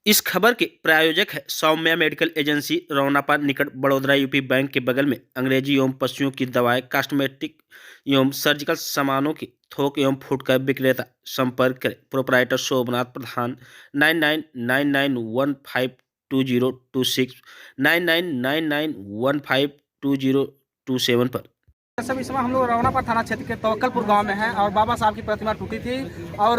इस खबर के प्रायोजक है सौम्या मेडिकल एजेंसी, रौनापा निकट, बड़ोदरा। यूपी बैंक के बगल में अंग्रेजी एवं पशुओं की दवाएं, कॉस्मेटिक एवं सर्जिकल सामानों की थोक एवं फुटकर विक्रेता। संपर्क करें प्रोपराइटर शोभनाथ प्रधान 9999152026 9999152027 पर। सब इस समय हम लोग रौनापा थाना क्षेत्र के तवक्कलपुर गांव में हैं और बाबा साहब की प्रतिमा टूटी थी और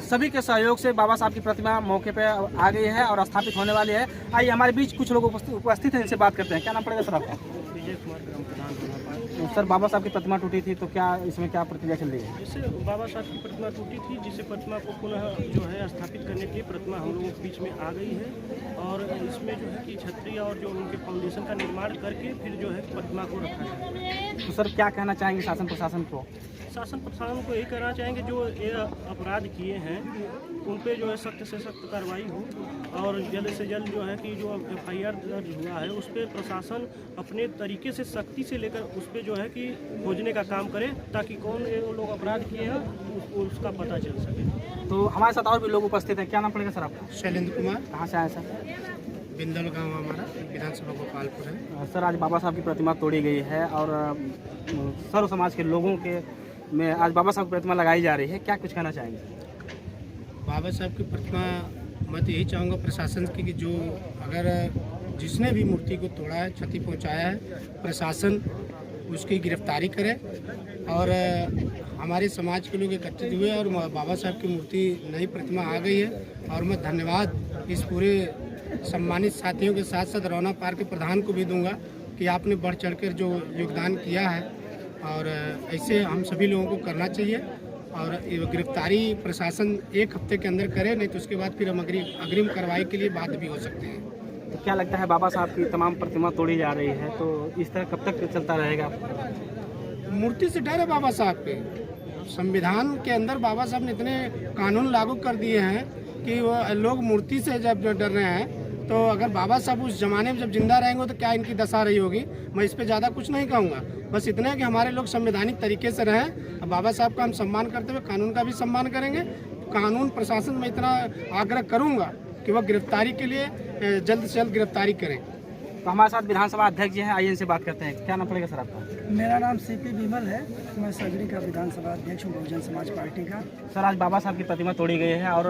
सभी के सहयोग से बाबा साहब की प्रतिमा मौके पे आ गई है और स्थापित होने वाली है। आइए हमारे बीच कुछ लोग उपस्थित हैं, इनसे बात करते हैं। क्या नाम पड़ेगा सर आपका? विजय कुमार ग्राम प्रधान रौनापा। सर, बाबा साहब की प्रतिमा टूटी थी तो क्या इसमें क्या प्रक्रिया चल रही है? इससे बाबा साहब की प्रतिमा टूटी थी, जिससे प्रतिमा को पुनः जो है स्थापित करने के लिए प्रतिमा हम लोगों के बीच में आ गई है और इसमें जो है कि छतरी और जो उनके फाउंडेशन का निर्माण करके फिर जो है प्रतिमा को रखा जाए। तो सर क्या कहना चाहेंगे शासन प्रशासन को? शासन प्रशासन को यही कहना चाहेंगे जो ये अपराध किए हैं उन पे जो है सख्त से सख्त कार्रवाई हो और जल्द से जल्द जो है कि जो FIR दर्ज हुआ है उस पर प्रशासन अपने तरीके से सख्ती से लेकर उस पर जो है कि खोजने का काम करे ताकि कौन ये लोग अपराध किए हैं उसका पता चल सके। तो हमारे साथ और भी लोग उपस्थित हैं। क्या नाम पड़ेगा सर आपका? शैलेंद्र कुमार, कहाँ से आए सर? बिंदल गांव हमारा विधानसभा गोपालपुर है। सर, आज बाबा साहब की प्रतिमा तोड़ी गई है और सर्व समाज के लोगों के में आज बाबा साहब की प्रतिमा लगाई जा रही है, क्या कुछ कहना चाहेंगे? बाबा साहब की प्रतिमा मैं तो यही चाहूँगा प्रशासन की कि जो अगर जिसने भी मूर्ति को तोड़ा है, क्षति पहुँचाया है, प्रशासन उसकी गिरफ्तारी करे और हमारे समाज के लोग एकत्रित हुए और बाबा साहब की मूर्ति नई प्रतिमा आ गई है। और मैं धन्यवाद इस पूरे सम्मानित साथियों के साथ साथ रौनापा के प्रधान को भी दूंगा कि आपने बढ़ चढ़कर जो योगदान किया है और ऐसे हम सभी लोगों को करना चाहिए और गिरफ्तारी प्रशासन 1 हफ्ते के अंदर करे, नहीं तो उसके बाद फिर हम अग्रिम कार्रवाई के लिए बाध्य भी हो सकते हैं। तो क्या लगता है बाबा साहब की तमाम प्रतिमा तोड़ी जा रही है तो इस तरह कब तक चलता रहेगा? मूर्ति से डर है बाबा साहब पे। संविधान के अंदर बाबा साहब ने इतने कानून लागू कर दिए हैं कि वो लोग मूर्ति से जब डर रहे हैं तो अगर बाबा साहब उस जमाने में जब जिंदा रहेंगे तो क्या इनकी दशा रही होगी। मैं इस पे ज़्यादा कुछ नहीं कहूँगा, बस इतना है कि हमारे लोग संवैधानिक तरीके से रहें। बाबा साहब का हम सम्मान करते हुए कानून का भी सम्मान करेंगे। कानून प्रशासन में इतना आग्रह करूँगा कि वह गिरफ्तारी के लिए जल्द से जल्द गिरफ्तारी करें। तो हमारे साथ विधानसभा अध्यक्ष जी हैं, आइए इनसे बात करते हैं। क्या नाम पड़ेगा सर आपका? मेरा नाम CP विमल है, मैं सगड़ी का विधानसभा अध्यक्ष हूँ बहुजन समाज पार्टी का। सर, आज बाबा साहब की प्रतिमा तोड़ी गई है और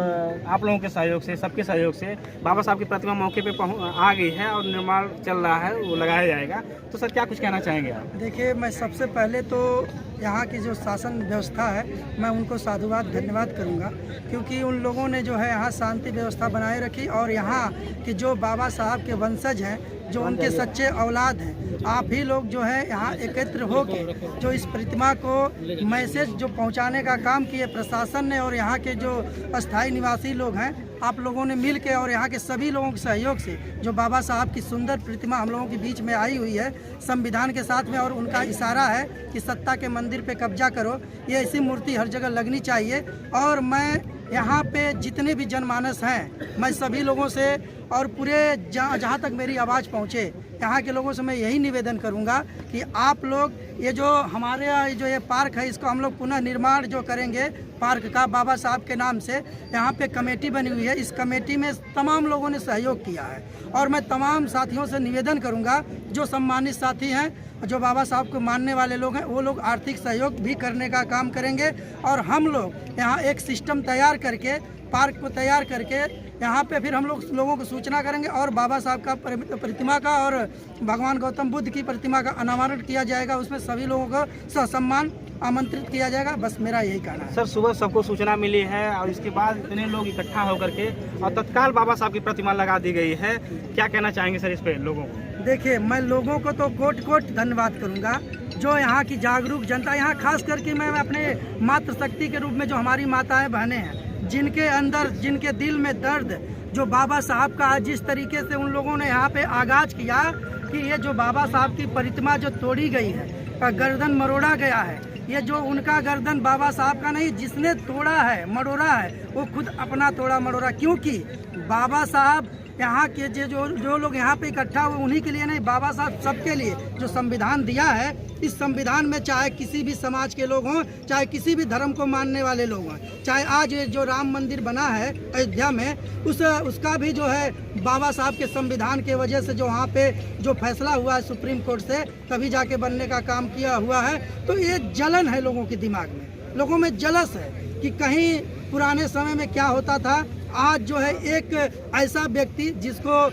आप लोगों के सहयोग से, सबके सहयोग से बाबा साहब की प्रतिमा मौके पे आ गई है और निर्माण चल रहा है, वो लगाया जाएगा। तो सर क्या कुछ कहना चाहेंगे आप? देखिए, मैं सबसे पहले तो यहाँ की जो शासन व्यवस्था है मैं उनको साधुवाद धन्यवाद करूँगा, क्योंकि उन लोगों ने जो है यहाँ शांति व्यवस्था बनाए रखी और यहाँ की जो बाबा साहब के वंशज हैं, जो उनके सच्चे औलाद हैं, आप ही लोग जो है यहाँ एकत्र होकर जो इस प्रतिमा को मैसेज जो पहुँचाने का काम किए प्रशासन ने और यहाँ के जो अस्थायी निवासी लोग हैं, आप लोगों ने मिल के और यहाँ के सभी लोगों के सहयोग से जो बाबा साहब की सुंदर प्रतिमा हम लोगों के बीच में आई हुई है संविधान के साथ में, और उनका इशारा है कि सत्ता के मंदिर पे कब्जा करो, ये ऐसी मूर्ति हर जगह लगनी चाहिए। और मैं यहाँ पे जितने भी जनमानस हैं, मैं सभी लोगों से और पूरे जहाँ तक मेरी आवाज़ पहुँचे यहाँ के लोगों से मैं यही निवेदन करूँगा कि आप लोग ये जो हमारे जो ये पार्क है इसको हम लोग पुनः निर्माण जो करेंगे पार्क का बाबा साहब के नाम से, यहाँ पे कमेटी बनी हुई है, इस कमेटी में तमाम लोगों ने सहयोग किया है और मैं तमाम साथियों से निवेदन करूँगा जो सम्मानित साथी हैं, जो बाबा साहब को मानने वाले लोग हैं, वो लोग आर्थिक सहयोग भी करने का काम करेंगे और हम लोग यहाँ एक सिस्टम तैयार करके पार्क को तैयार करके यहाँ पे फिर हम लोगों को सूचना करेंगे और बाबा साहब का प्रतिमा का और भगवान गौतम बुद्ध की प्रतिमा का अनावरण किया जाएगा, उसमें सभी लोगों को ससम्मान आमंत्रित किया जाएगा। बस मेरा यही कहना है। सर, सुबह सबको सूचना मिली है और इसके बाद इतने लोग इकट्ठा होकर के और तत्काल बाबा साहब की प्रतिमा लगा दी गई है, क्या कहना चाहेंगे सर इस पे लोगों को? देखिए, मैं लोगों को तो कोट कोट धन्यवाद करूंगा, जो यहाँ की जागरूक जनता, यहाँ खास करके मैं अपने मातृशक्ति के रूप में जो हमारी माताएं बहनें हैं, जिनके अंदर जिनके दिल में दर्द, जो बाबा साहब का जिस तरीके से उन लोगों ने यहाँ पे आगाज किया कि ये जो बाबा साहब की प्रतिमा जो तोड़ी गई है, गर्दन मरोड़ा गया है, ये जो उनका गर्दन बाबा साहब का नहीं, जिसने तोड़ा है, मरोड़ा है, वो खुद अपना तोड़ा मरोड़ा, क्योंकि बाबा साहब यहाँ के जो लोग यहाँ पे इकट्ठा हुए उन्हीं के लिए नहीं, बाबा साहब सबके लिए जो संविधान दिया है, इस संविधान में चाहे किसी भी समाज के लोग हों, चाहे किसी भी धर्म को मानने वाले लोग हों, चाहे आज जो राम मंदिर बना है अयोध्या में, उसका भी जो है बाबा साहब के संविधान के वजह से जो वहाँ पे जो फैसला हुआ है सुप्रीम कोर्ट से, तभी जाके बनने का काम किया हुआ है। तो ये जलन है लोगों के दिमाग में, लोगों में जलस है कि कहीं पुराने समय में क्या होता था। आज जो है एक ऐसा व्यक्ति जिसको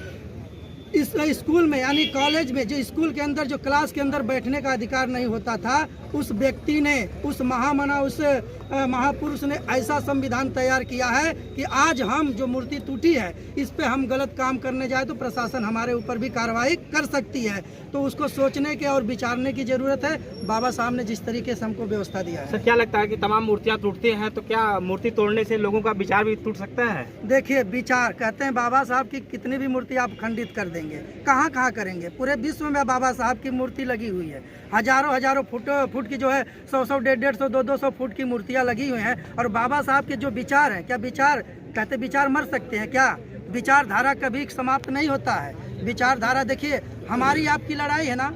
इस स्कूल में यानी कॉलेज में जो स्कूल के अंदर जो क्लास के अंदर बैठने का अधिकार नहीं होता था, उस व्यक्ति ने, उस महापुरुष ने ऐसा संविधान तैयार किया है कि आज हम जो मूर्ति टूटी है इस पे हम गलत काम करने जाए तो प्रशासन हमारे ऊपर भी कार्रवाई कर सकती है। तो उसको सोचने के और विचारने की जरूरत है। बाबा साहब ने जिस तरीके से हमको व्यवस्था दिया है। सर, क्या लगता है कि तमाम मूर्तियाँ टूटती हैं तो क्या मूर्ति तोड़ने से लोगों का विचार भी टूट सकता है? देखिए, विचार कहते हैं बाबा साहब की कितनी भी मूर्ति आप खंडित कर देंगे, कहाँ करेंगे। पूरे विश्व में बाबा साहब की मूर्ति लगी हुई है, हजारों फुट की जो है 100 150 200 फुट की मूर्तियाँ लगी हुई हैं। और बाबा साहब के जो विचार हैं, क्या विचार कहते विचार मर सकते हैं क्या? विचारधारा कभी समाप्त नहीं होता है। विचारधारा देखिए, हमारी आपकी लड़ाई है ना,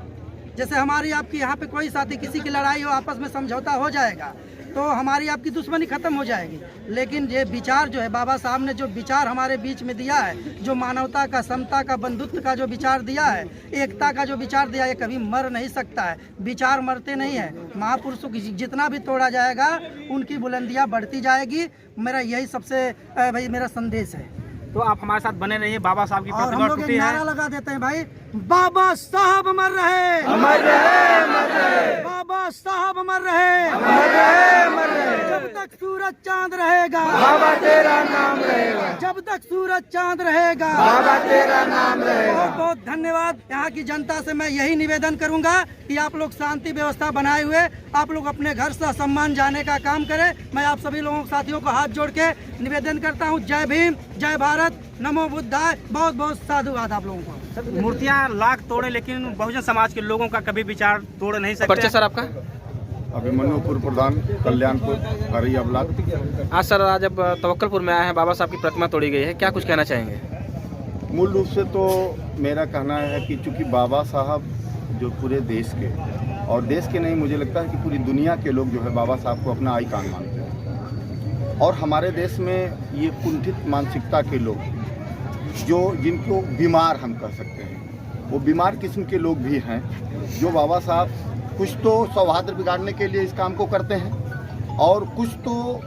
जैसे हमारी आपकी यहाँ पे कोई साथी किसी की लड़ाई हो, आपस में समझौता हो जाएगा तो हमारी आपकी दुश्मनी खत्म हो जाएगी। लेकिन ये विचार जो है बाबा साहब ने जो विचार हमारे बीच में दिया है, जो मानवता का, समता का, बंधुत्व का जो विचार दिया है, एकता का जो विचार दिया है, कभी मर नहीं सकता है। विचार मरते नहीं है। महापुरुषों की जितना भी तोड़ा जाएगा उनकी बुलंदियाँ बढ़ती जाएगी। मेरा यही सबसे भाई मेरा संदेश है। तो आप हमारे साथ बने रहिए। बाबा साहब की और हम प्रतिमा लोग टूटी एक है। नारा लगा देते हैं भाई, बाबा साहब अमर रहे, अमर रहे, अमर रहे। बाबा साहब अमर रहे, अमर रहे, अमर रहे। जब तक सूरज चांद रहेगा बाबा तेरा नाम रहेगा, जब तक सूरज चांद रहेगा बाबा तेरा नाम रहेगा। बहुत बहुत धन्यवाद। यहाँ की जनता से मैं यही निवेदन करूंगा कि आप लोग शांति व्यवस्था बनाए हुए आप लोग अपने घर से सम्मान जाने का काम करें। मैं आप सभी लोगों साथियों को हाथ जोड़ के निवेदन करता हूँ। जय भीम, जय भारत, नमो बुद्धाय। बहुत बहुत साधुवाद आप लोगों को। मूर्तियाँ लाख तोड़े लेकिन बहुजन समाज के लोगों का कभी विचार तोड़ नहीं सकते। परिचय सर आपका? अभिमन्यु पूर्व प्रधान, कल्याणपुर, हरिया ब्लॉक। आज सर, आज अब तवक्कलपुर में आए हैं, बाबा साहब की प्रतिमा तोड़ी गई है, क्या कुछ कहना चाहेंगे? मूल रूप से तो मेरा कहना है कि चूंकि बाबा साहब जो पूरे देश के, और देश के नहीं, मुझे लगता है कि पूरी दुनिया के लोग जो है बाबा साहब को अपना आइकॉन मानते हैं। और हमारे देश में ये कुंठित मानसिकता के लोग, जो जिनको बीमार हम कह सकते हैं, वो बीमार किस्म के लोग भी हैं, जो बाबा साहब कुछ तो सौहार्द बिगाड़ने के लिए इस काम को करते हैं, और कुछ तो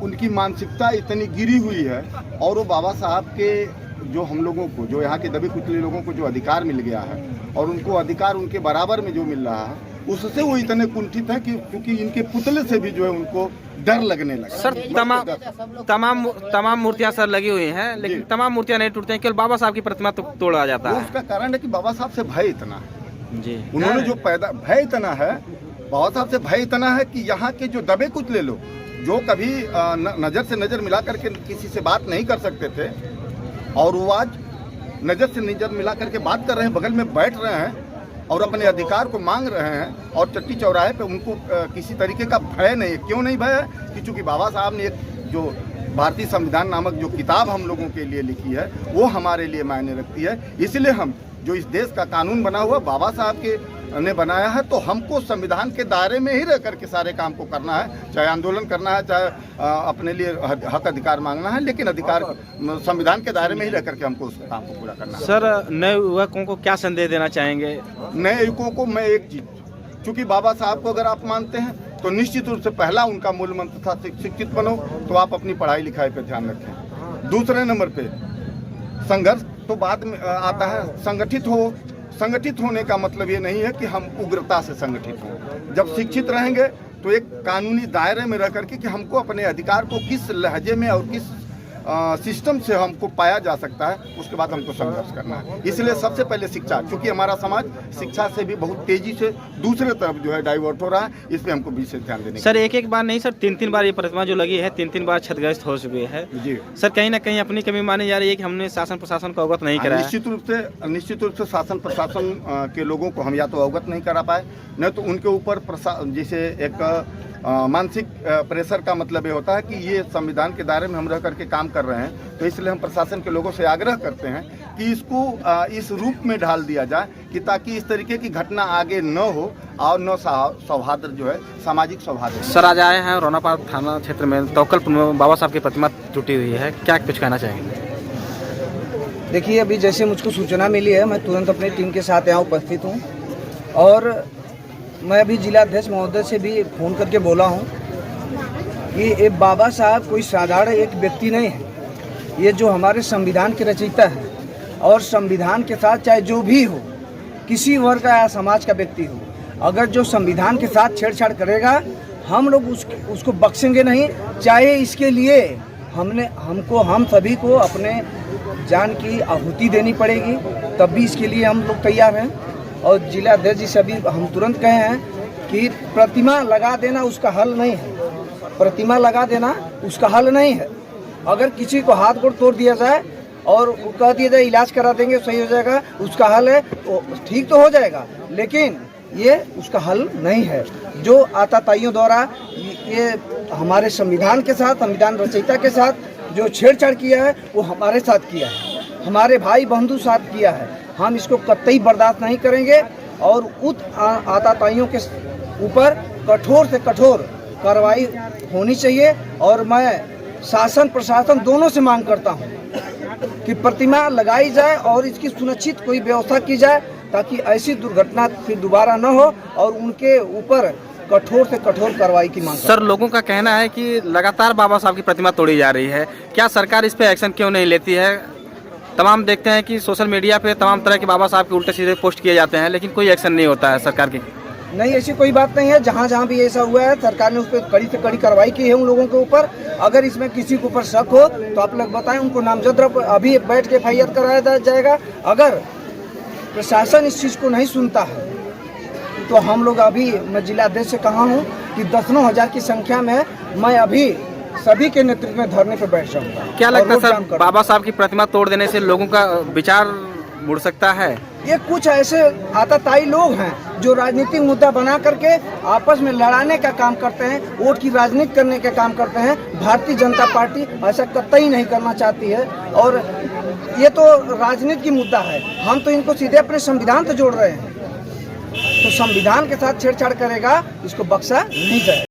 उनकी मानसिकता इतनी गिरी हुई है, और वो बाबा साहब के जो हम लोगों को, जो यहाँ के दबे कुचले लोगों को जो अधिकार मिल गया है, और उनको अधिकार उनके बराबर में जो मिल रहा है, उससे वो इतने कुंठित हैं कि क्योंकि इनके पुतले से भी जो है उनको डर लगने लगा। सर, तमाम मूर्तियां सर लगी हुई हैं, लेकिन तमाम मूर्तियां नहीं टूटती हैं, केवल बाबा साहब की प्रतिमा तो तोड़ा जाता है। उसका कारण है कि बाबा साहब से भय इतना है जी। उन्होंने जो पैदा, भय इतना है बाबा साहब से, भय इतना है कि यहाँ के जो दबे कुचले लोग, जो कभी नज़र से नज़र मिला करके किसी से बात नहीं कर सकते थे, और वो आज नज़र से नज़र मिला करके बात कर रहे हैं, बगल में बैठ रहे हैं और अपने अधिकार को मांग रहे हैं, और चट्टी चौराहे पे उनको किसी तरीके का भय नहीं है। क्यों नहीं भय है? कि चूँकि बाबा साहब ने एक जो भारतीय संविधान नामक जो किताब हम लोगों के लिए लिखी है, वो हमारे लिए मायने रखती है। इसलिए हम जो इस देश का कानून बना हुआ बाबा साहब के ने बनाया है, तो हमको संविधान के दायरे में ही रह करके सारे काम को करना है, चाहे आंदोलन करना है, चाहे अपने लिए हक अधिकार मांगना है, लेकिन अधिकार संविधान के दायरे में ही रह करके हमको उस काम को पूरा करना है। सर, नए युवकों को क्या संदेश देना चाहेंगे? नए युवकों को मैं एक चीज, चूँकि बाबा साहब को अगर आप मानते हैं तो निश्चित रूप से पहला उनका मूल मंत्र था शिक्षित बनो, तो आप अपनी पढ़ाई लिखाई पर ध्यान रखें। दूसरे नंबर पे संघर्ष तो बाद में आता है, संगठित हो। संगठित होने का मतलब ये नहीं है कि हम उग्रता से संगठित हों। जब शिक्षित रहेंगे तो एक कानूनी दायरे में रह करके कि हमको अपने अधिकार को किस लहजे में और किस सिस्टम से हमको पाया जा सकता है, उसके बाद हमको संघर्ष करना है। इसलिए सबसे पहले शिक्षा, क्योंकि हमारा समाज शिक्षा से भी बहुत तेजी से दूसरे तरफ जो है डाइवर्ट हो रहा है, इसमें हमको विशेष ध्यान देने। सर, एक बार नहीं सर, 3 बार ये प्रतिमा जो लगी है, 3 बार क्षतिग्रस्त हो चुकी है जी। सर, कहीं ना कहीं अपनी कमी मानी जा रही है कि हमने शासन प्रशासन को अवगत नहीं कराया। निश्चित रूप से शासन प्रशासन के लोगों को हम या तो अवगत नहीं करा पाए, न तो उनके ऊपर जैसे एक मानसिक प्रेशर का मतलब ये होता है कि ये संविधान के दायरे में हम रह करके काम कर रहे हैं। तो इसलिए हम प्रशासन के लोगों से आग्रह करते हैं कि इसको इस रूप में ढाल दिया जाए कि ताकि इस तरीके की घटना आगे न हो और न सौहार्द जो है सामाजिक सौहार्द। सर आज आए हैं रौनापाड़ा थाना क्षेत्र में तवक्कलपुर में बाबा साहब की प्रतिमा टूटी हुई है, क्या कुछ कहना चाहेंगे? देखिए, अभी जैसे मुझको सूचना मिली है मैं तुरंत अपनी टीम के साथ यहाँ उपस्थित हूँ और मैं अभी जिला अध्यक्ष महोदय से भी फ़ोन करके बोला हूँ कि ये बाबा साहब कोई साधारण एक व्यक्ति नहीं है, ये जो हमारे संविधान के रचयिता है और संविधान के साथ चाहे जो भी हो, किसी वर्ग का या समाज का व्यक्ति हो, अगर जो संविधान के साथ छेड़छाड़ करेगा हम लोग उसको बख्शेंगे नहीं। चाहे इसके लिए हम सभी को अपने जान की आहुति देनी पड़ेगी, तब भी इसके लिए हम लोग तैयार हैं। और जिला अध्यक्ष जी से भी हम तुरंत कहे हैं कि प्रतिमा लगा देना उसका हल नहीं है, प्रतिमा लगा देना उसका हल नहीं है। अगर किसी को हाथ गोड़ तोड़ दिया जाए और कह दिया जाए इलाज करा देंगे सही हो जाएगा, उसका हल है, ठीक तो हो जाएगा, लेकिन ये उसका हल नहीं है। जो आताताइयों द्वारा ये हमारे संविधान के साथ, संविधान रचयिता के साथ जो छेड़छाड़ किया है वो हमारे साथ किया है, हमारे भाई बंधु साथ किया है। हम इसको कतई बर्दाश्त नहीं करेंगे और उत आताताइयों के ऊपर कठोर से कठोर कार्रवाई होनी चाहिए। और मैं शासन प्रशासन दोनों से मांग करता हूं कि प्रतिमा लगाई जाए और इसकी सुनिश्चित कोई व्यवस्था की जाए ताकि ऐसी दुर्घटना फिर दोबारा न हो और उनके ऊपर कठोर से कठोर कार्रवाई की मांग। सर लोगों का कहना है कि लगातार बाबा साहब की प्रतिमा तोड़ी जा रही है, क्या सरकार इस पे एक्शन क्यों नहीं लेती है? तमाम देखते हैं कि सोशल मीडिया पे तमाम तरह के बाबा साहब के उल्टे सीधे पोस्ट किए जाते हैं, लेकिन कोई एक्शन नहीं होता है सरकार की। नहीं, ऐसी कोई बात नहीं है। जहाँ जहाँ भी ऐसा हुआ है सरकार ने उस पर कड़ी से कड़ी कार्रवाई की है उन लोगों के ऊपर। अगर इसमें किसी के ऊपर शक हो तो आप लोग बताएं, उनको नामजद अभी बैठ के FIR कराया जाएगा। अगर प्रशासन इस चीज़ को नहीं सुनता है तो हम लोग अभी, मैं जिला अध्यक्ष से कहा हूँ कि 10,000 की संख्या में मैं अभी सभी के नेतृत्व में धरने पर बैठ जाऊंगा। क्या लगता है सर, बाबा साहब की प्रतिमा तोड़ देने से लोगों का विचार मुड़ सकता है? ये कुछ ऐसे आताताई लोग हैं जो राजनीतिक मुद्दा बना करके आपस में लड़ाने का काम करते हैं, वोट की राजनीति करने का काम करते हैं। भारतीय जनता पार्टी ऐसा कतई नहीं करना चाहती है और ये तो राजनीति की मुद्दा है। हम तो इनको सीधे अपने संविधान से जोड़ रहे हैं, तो संविधान के साथ छेड़छाड़ करेगा इसको बख्शा नहीं जाए।